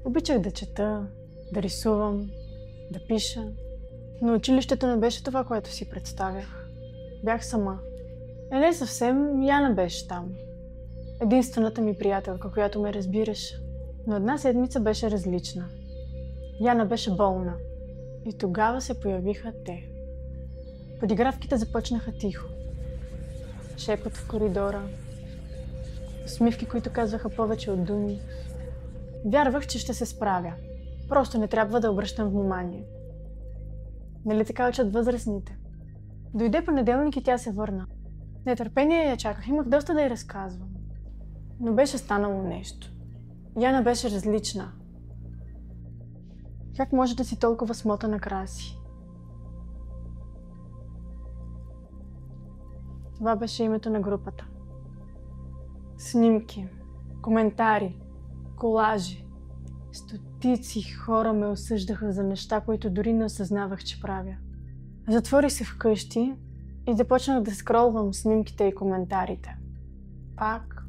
Обичах да чета, да рисувам, да пиша, но училището не беше това, което си представях. Бях сама. Не съвсем, Яна беше там. Единствената ми приятелка, която ме разбираше. Но една седмица беше различна. Яна беше болна. И тогава се появиха те. Подигравките започнаха тихо. Шепот в коридора. Усмивки, които казваха повече от думи. Вярвах, че ще се справя. Просто не трябва да обръщам внимание. Нали така учат възрастните? Дойде понеделник и тя се върна. Нетърпение я чаках, имах доста да й разказвам. Но беше станало нещо. Яна беше различна. Как може да си толкова смотана краси? Това беше името на групата. Снимки, коментари, колажи. Стотици хора ме осъждаха за неща, които дори не осъзнавах, че правя. Затворих се вкъщи и започнах да скролвам снимките и коментарите. Пак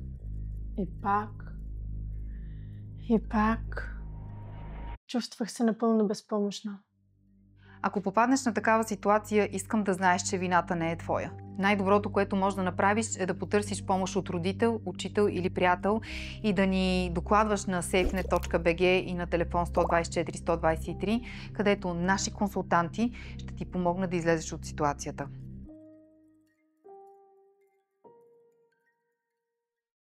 и пак и пак. Чувствах се напълно безпомощна. Ако попаднеш на такава ситуация, искам да знаеш, че вината не е твоя. Най-доброто, което можеш да направиш, е да потърсиш помощ от родител, учител или приятел и да ни докладваш на safenet.bg и на телефон 124 123, където наши консултанти ще ти помогнат да излезеш от ситуацията.